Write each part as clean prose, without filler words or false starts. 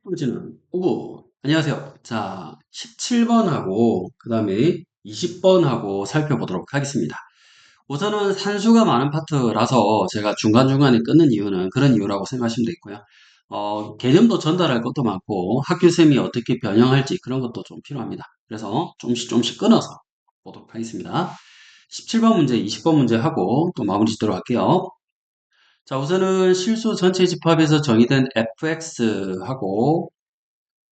번째는 오구. 안녕하세요. 자, 17번하고 그 다음에 20번하고 살펴보도록 하겠습니다. 우선은 산수가 많은 파트라서 제가 중간중간에 끊는 이유는 그런 이유라고 생각하시면 되겠고요. 개념도 전달할 것도 많고 학교쌤이 어떻게 변형할지 그런 것도 좀 필요합니다. 그래서 조금씩 끊어서 보도록 하겠습니다. 17번 문제, 20번 문제 하고 또 마무리 짓도록 할게요. 자, 우선은 실수 전체 집합에서 정의된 fx하고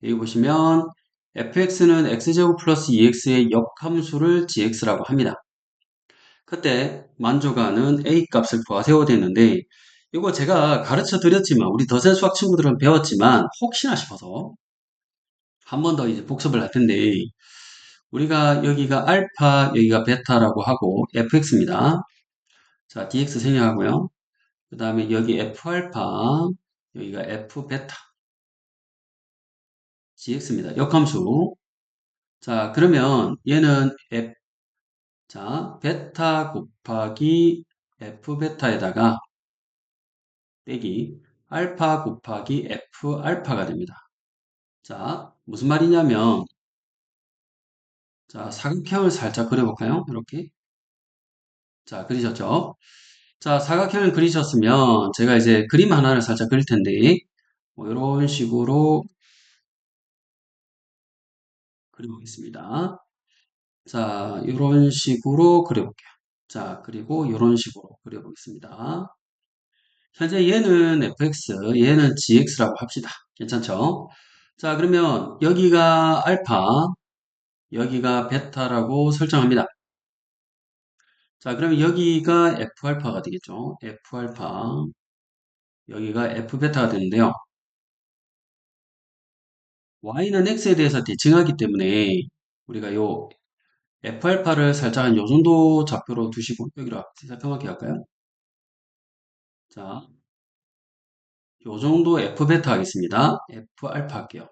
여기 보시면 fx는 x제곱 플러스 2x의 역함수를 gx라고 합니다. 그때 만족하는 a 값을 구하세요 됐는데 이거 제가 가르쳐 드렸지만 우리 더센 수학 친구들은 배웠지만 혹시나 싶어서 한 번 더 이제 복습을 할 텐데 우리가 여기가 알파 여기가 베타라고 하고 fx입니다. 자 dx 생략하고요. 그 다음에 여기 f알파 여기가 f베타 gx입니다. 역함수. 자 그러면 얘는 자, 베타 곱하기 f 베타에다가 빼기 알파 곱하기 f 알파가 됩니다. 자, 무슨 말이냐면 자, 사각형을 살짝 그려볼까요? 이렇게. 자, 그리셨죠? 자, 사각형을 그리셨으면 제가 이제 그림 하나를 살짝 그릴 텐데 뭐 이런 식으로 그려보겠습니다. 자, 이런 식으로 그려볼게요. 자, 그리고 이런 식으로 그려보겠습니다. 현재 얘는 fx, 얘는 gx라고 합시다. 괜찮죠? 자, 그러면 여기가 알파, 여기가 베타라고 설정합니다. 자, 그러면 여기가 f알파가 되겠죠? f알파, 여기가 f베타가 되는데요. y는 x에 대해서 대칭하기 때문에 우리가 요 f알파를 살짝 한 요 정도 좌표로 두시고 여기로 새까맣게 할까요? 자, 요 정도 f베타 하겠습니다. f알파 할게요.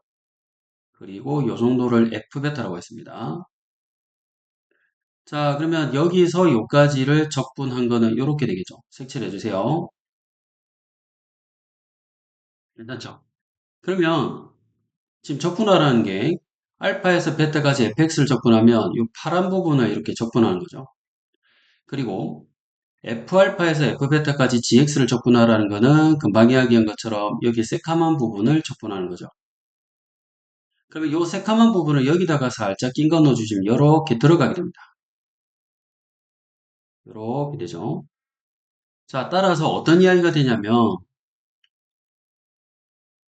그리고 요 정도를 f베타라고 했습니다. 자, 그러면 여기서 요까지를 적분한 거는 이렇게 되겠죠. 색칠해 주세요. 괜찮죠? 그러면 지금 적분하라는 게 알파에서 베타까지 fx를 적분하면 이 파란 부분을 이렇게 적분하는 거죠. 그리고 f알파에서 f베타까지 gx를 적분하라는 거는 금방 이야기한 것처럼 여기 새카만 부분을 적분하는 거죠. 그러면 이 새카만 부분을 여기다가 살짝 낀 거 넣어주시면 이렇게 들어가게 됩니다. 이렇게 되죠. 자, 따라서 어떤 이야기가 되냐면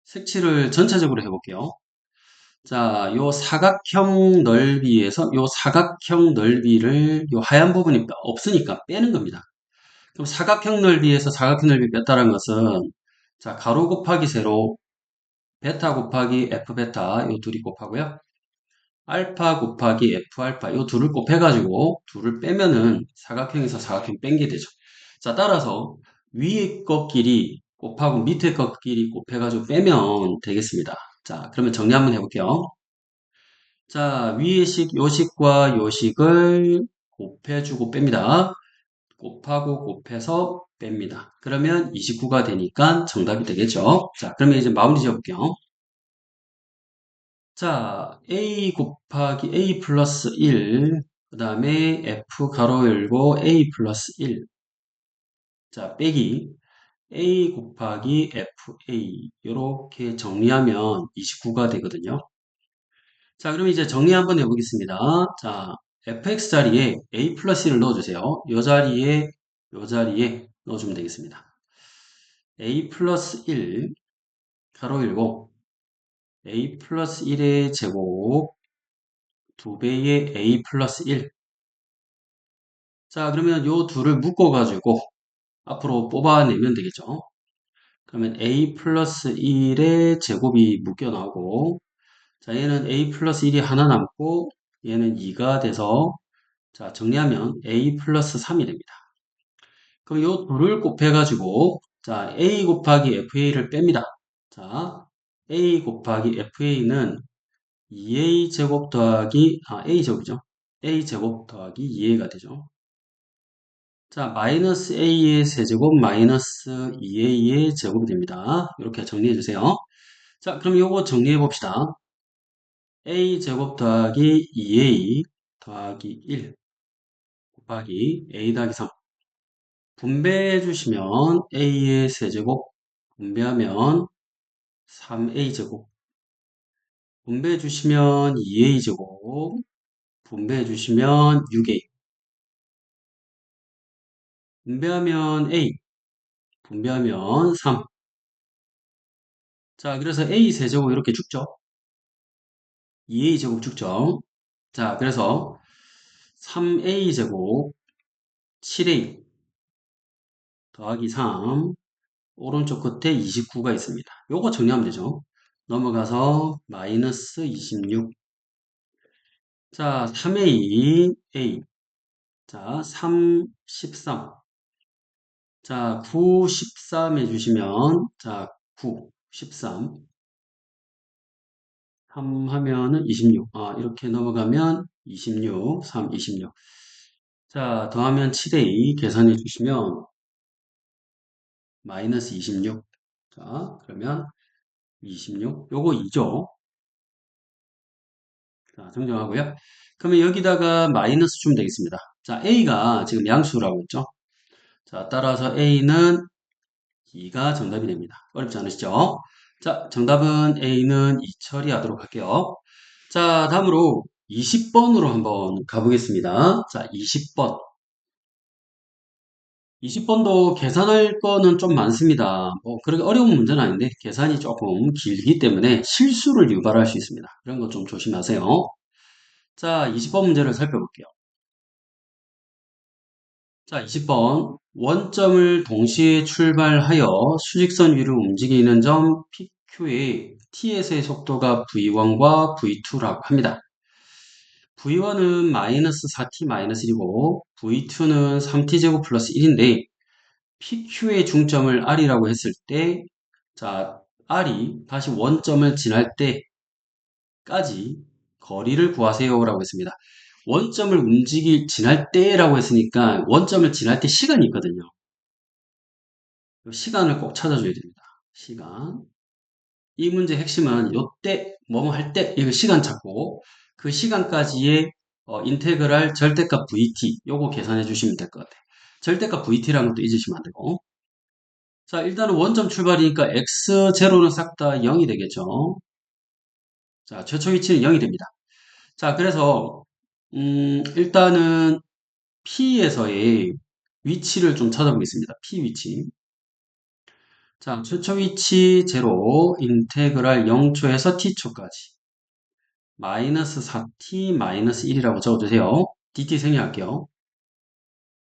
색칠을 전체적으로 해볼게요. 자, 요 사각형 넓이에서 요 사각형 넓이를 요 하얀 부분이 없으니까 빼는 겁니다. 그럼 사각형 넓이에서 사각형 넓이 뺐다는 것은 자, 가로 곱하기 세로 베타 곱하기 f 베타 요 둘이 곱하고요. 알파 곱하기 f 알파 요 둘을 곱해가지고 둘을 빼면은 사각형에서 사각형 뺀 게 되죠. 자, 따라서 위에 것끼리 곱하고 밑에 것끼리 곱해가지고 빼면 되겠습니다. 자, 그러면 정리 한번 해볼게요. 자, 위의 식, 요식과 요식을 곱해주고 뺍니다. 곱하고 곱해서 뺍니다. 그러면 29가 되니까 정답이 되겠죠. 자, 그러면 이제 마무리 지어볼게요. 자, a 곱하기 a 플러스 1, 그 다음에 f 가로 열고 a 플러스 1. 자, 빼기 a 곱하기 fa. 이렇게 정리하면 29가 되거든요. 자, 그럼 이제 정리 한번 해보겠습니다. 자, fx 자리에 a 플러스 1을 넣어주세요. 요 자리에 넣어주면 되겠습니다. a 플러스 1 가로 열고 a 플러스 1의 제곱 2배의 a 플러스 1. 자, 그러면 요 둘을 묶어가지고 앞으로 뽑아내면 되겠죠. 그러면 a 플러스 1의 제곱이 묶여 나오고 자, 얘는 a 플러스 1이 하나 남고 얘는 2가 돼서 자, 정리하면 a 플러스 3이 됩니다. 그럼 요 둘을 곱해가지고 자, a 곱하기 fa를 뺍니다. 자, a 곱하기 fa는 2a 제곱 더하기 a 제곱이죠. a 제곱 더하기 2a가 되죠. 자, 마이너스 a의 세제곱 마이너스 2a의 제곱이 됩니다. 이렇게 정리해 주세요. 자, 그럼 요거 정리해 봅시다. a제곱 더하기 2a 더하기 1 곱하기 a 더하기 3 분배해 주시면 a의 세제곱 분배하면 3a제곱 분배해 주시면 2a제곱 분배해 주시면 6a 분배하면 a 분배하면 3 자, 그래서 a 세제곱 이렇게 죽죠. 2a제곱 죽죠. 자, 그래서 3a제곱 7a 더하기 3 오른쪽 끝에 29가 있습니다. 요거 정리하면 되죠. 넘어가서 마이너스 26 자, 3a 자, 3, 13 자, 9, 13 해주시면 자, 9, 13 3 하면은 26 이렇게 넘어가면 26 3, 26 자, 더하면 7a 계산해 주시면 마이너스 26 자, 그러면 26 요거 2죠. 자, 정정하고요. 그러면 여기다가 마이너스 주면 되겠습니다. 자, a가 지금 양수라고 했죠. 자, 따라서 a는 2가 정답이 됩니다. 어렵지 않으시죠? 자, 정답은 a는 2 처리하도록 할게요. 자, 다음으로 20번으로 한번 가보겠습니다. 자, 20번. 20번도 계산할 거는 좀 많습니다. 그렇게 어려운 문제는 아닌데 계산이 조금 길기 때문에 실수를 유발할 수 있습니다. 그런 거 좀 조심하세요. 자, 20번 문제를 살펴볼게요. 자, 20번. 원점을 동시에 출발하여 수직선 위로 움직이는 점 PQ의 T에서의 속도가 V1과 V2라고 합니다. V1은 마이너스 4T 마이너스 1이고 V2는 3T제곱 플러스 1인데 PQ의 중점을 R이라고 했을 때 자, R이 다시 원점을 지날 때까지 거리를 구하세요라고 했습니다. 원점을 지날 때라고 했으니까 원점을 지날 때 시간이 있거든요. 시간을 꼭 찾아줘야 됩니다. 시간. 이 문제 핵심은 요때, 뭐뭐 할 때, 이거 시간 찾고 그 시간까지의 인테그랄 절대값 VT 요거 계산해 주시면 될 것 같아요. 절대값 VT라는 것도 잊으시면 안 되고. 자, 일단은 원점 출발이니까 X0는 싹 다 0이 되겠죠. 자, 최초 위치는 0이 됩니다. 자, 그래서 일단은 P에서의 위치를 좀 찾아보겠습니다. P 위치. 자, 최초 위치 0, 인테그랄 0초에서 t초까지. 마이너스 4t 마이너스 1이라고 적어주세요. dt 생략할게요.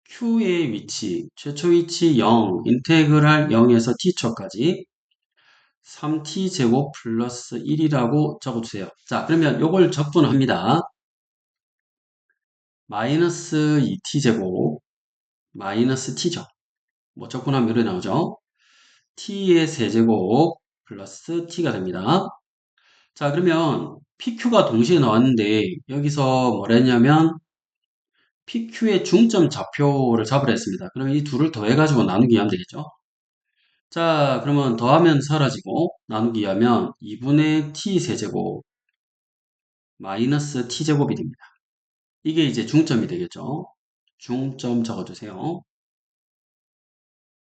q의 위치, 최초 위치 0, 인테그랄 0에서 t초까지. 3t 제곱 플러스 1이라고 적어주세요. 자, 그러면 요걸 적분합니다. 마이너스 2t 제곱 마이너스 t죠. 뭐 적분하면 이렇게 나오죠. t의 세제곱 플러스 t가 됩니다. 자, 그러면 PQ가 동시에 나왔는데 여기서 뭐라 했냐면 PQ의 중점 좌표를 잡으라 했습니다. 그럼 이 둘을 더해가지고 나누기 하면 되겠죠? 자, 그러면 더하면 사라지고 나누기 하면 2분의 t 세제곱 마이너스 t제곱이 됩니다. 이게 이제 중점이 되겠죠? 중점 적어주세요.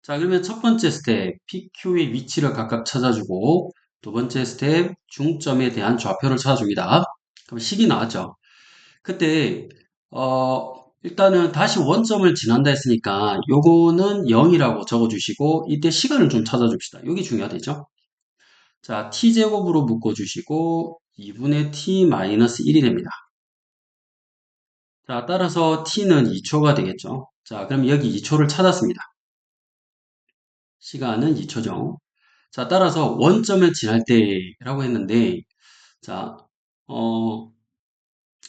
자, 그러면 첫 번째 스텝 PQ의 위치를 각각 찾아주고 두 번째 스텝 중점에 대한 좌표를 찾아줍니다. 그럼 식이 나왔죠? 그때 일단은 다시 원점을 지난다 했으니까 요거는 0이라고 적어주시고 이때 시간을 좀 찾아줍시다. 여기 중요하겠죠? 자, t제곱으로 묶어주시고 2분의 t-1이 됩니다. 자, 따라서 t는 2초가 되겠죠? 자, 그럼 여기 2초를 찾았습니다. 시간은 2초죠. 자, 따라서 원점을 지날 때라고 했는데 자, 어,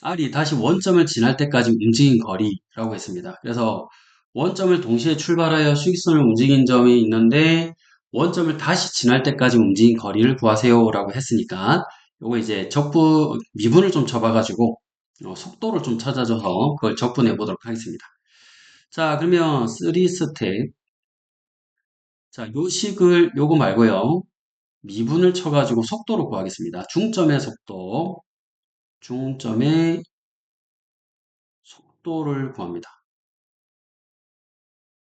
R이 다시 원점을 지날 때까지 움직인 거리라고 했습니다. 그래서 원점을 동시에 출발하여 수직선을 움직인 점이 있는데 원점을 다시 지날 때까지 움직인 거리를 구하세요 라고 했으니까 요거 이제 미분을 좀 쳐봐가지고 속도를 좀 찾아줘서 그걸 적분해 보도록 하겠습니다. 자, 그러면 3스텝 자, 요 식을 요거 말고요. 미분을 쳐가지고 속도를 구하겠습니다. 중점의 속도, 중점의 속도를 구합니다.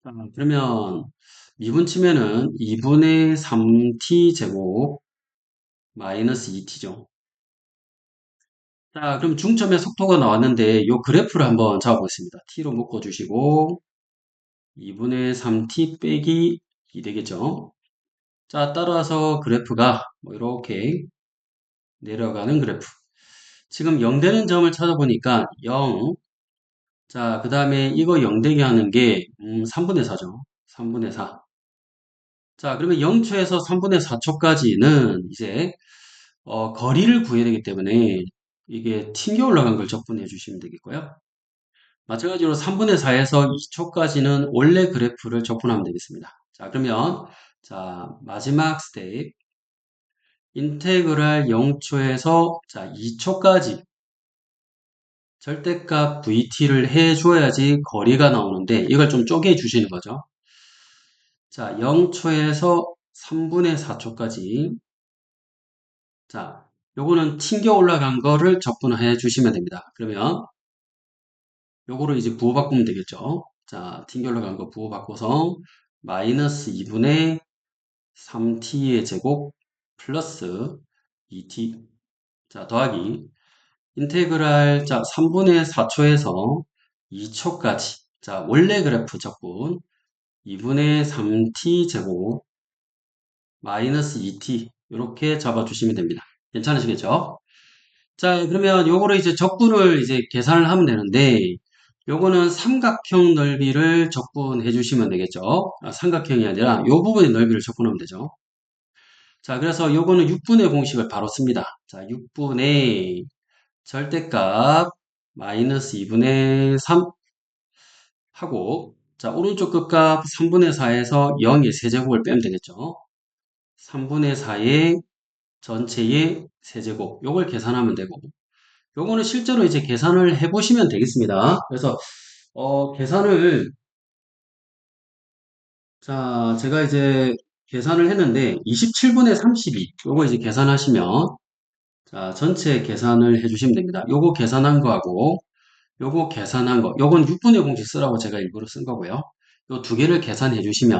자, 그러면 미분 치면은 2분의 3t 제곱 마이너스 2t죠. 자, 그럼 중점의 속도가 나왔는데 이 그래프를 한번 잡아보겠습니다. t로 묶어주시고 2분의 3t 빼기 2 되겠죠. 자, 따라서 그래프가 뭐 이렇게 내려가는 그래프. 지금 0 되는 점을 찾아보니까 0. 자, 그 다음에 이거 0 되게 하는 게 3분의 4죠. 3분의 4. 자, 그러면 0초에서 3분의 4초까지는 이제 거리를 구해야 되기 때문에 이게 튕겨 올라간 걸 적분해 주시면 되겠고요. 마찬가지로 3분의 4에서 2초까지는 원래 그래프를 적분하면 되겠습니다. 자, 그러면 자, 마지막 스텝 인테그랄 0초에서 자, 2초까지 절대값 vt를 해줘야지 거리가 나오는데 이걸 좀 쪼개 주시는 거죠. 자, 0초에서 3분의 4초까지 자, 요거는 튕겨 올라간 거를 적분해 주시면 됩니다. 그러면 요거를 이제 부호 바꾸면 되겠죠. 자, 튕겨 올라간 거 부호 바꿔서 마이너스 2분의 3t의 제곱 플러스 2t 자, 더하기 인테그랄 자 3분의 4초에서 2초까지 자, 원래 그래프 적분 2분의 3t 제곱 마이너스 2t 이렇게 잡아주시면 됩니다. 괜찮으시겠죠? 자, 그러면 요거를 이제 적분을 이제 계산을 하면 되는데, 요거는 삼각형 넓이를 적분해 주시면 되겠죠. 아, 삼각형이 아니라 요 부분의 넓이를 적분하면 되죠. 자, 그래서 요거는 6분의 공식을 바로 씁니다. 자, 6분의 절대값 마이너스 2분의 3 하고, 자, 오른쪽 끝값 3분의 4에서 0의 세제곱을 빼면 되겠죠. 3분의 4의 전체의 세제곱, 요걸 계산하면 되고, 요거는 실제로 이제 계산을 해보시면 되겠습니다. 그래서, 계산을, 자, 제가 이제 계산을 했는데, 27분의 32, 요거 이제 계산하시면, 자, 전체 계산을 해주시면 됩니다. 요거 계산한 거하고, 요거 계산한 거, 요건 6분의 공식 쓰라고 제가 일부러 쓴 거고요. 요 두 개를 계산해 주시면,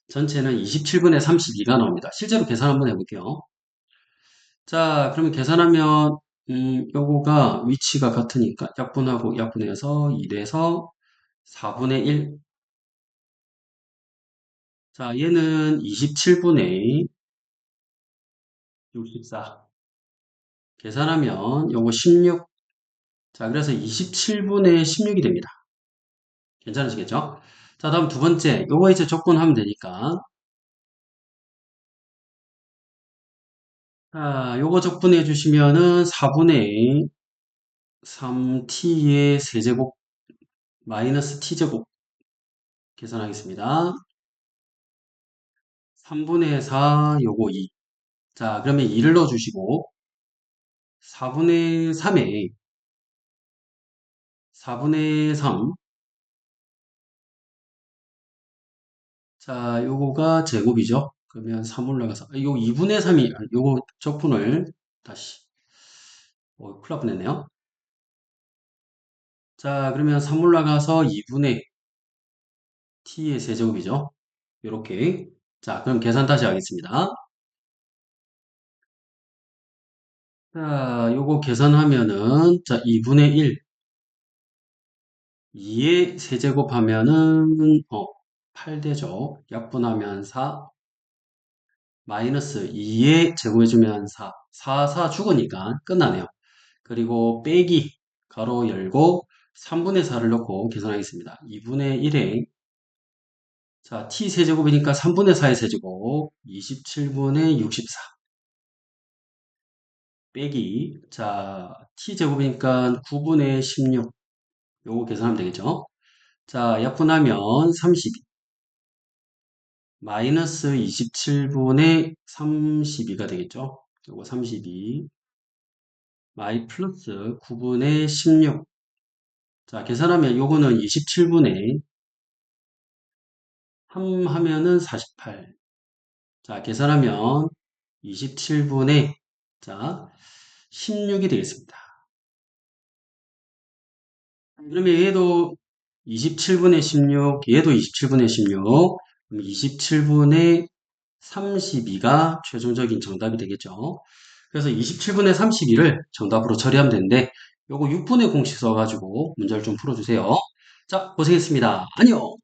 전체는 27분의 32가 나옵니다. 실제로 계산 한번 해볼게요. 자, 그러면 계산하면, 요거가 위치가 같으니까 약분하고 약분해서 1에서 4분의 1. 자, 얘는 27분의 64. 계산하면 요거 16. 자, 그래서 27분의 16이 됩니다. 괜찮으시겠죠? 자, 다음 두 번째. 요거 이제 적분하면 되니까. 자, 요거 적분해 주시면은 4분의 3t의 세제곱 마이너스 t제곱 계산하겠습니다. 3분의 4 요거 2. 자, 그러면 2를 넣어주시고 4분의 3에 4분의 3. 자, 요거가 제곱이죠. 그러면 3 올라가서 요 2분의 3이 요거 적분을 다시 큰일 날 뻔했네요. 자, 그러면 3 올라가서 2분의 t의 세제곱이죠. 요렇게. 자, 그럼 계산 다시 하겠습니다. 자, 요거 계산하면은, 자, 2분의 1, 2의 세제곱하면은, 8 되죠. 약분하면 4, 마이너스 2의 제곱해주면 4, 4 죽으니까 끝나네요. 그리고 빼기, 가로 열고, 3분의 4를 넣고 계산하겠습니다. 2분의 1에, 자, t 세제곱이니까 3분의 4의 세제곱, 27분의 64. 빼기, 자, t제곱이니까 9분의 16. 요거 계산하면 되겠죠? 자, 약분하면 32. 마이너스 27분의 32가 되겠죠? 요거 32. 마이 플러스 9분의 16. 자, 계산하면 요거는 27분의 3 하면은 48. 자, 계산하면 27분의 자 16이 되겠습니다. 그러면 얘도 27분의 16, 얘도 27분의 16, 그럼 27분의 32가 최종적인 정답이 되겠죠. 그래서 27분의 32를 정답으로 처리하면 되는데 요거 6분의 공식 써가지고 문제를 좀 풀어주세요. 자, 고생했습니다. 안녕!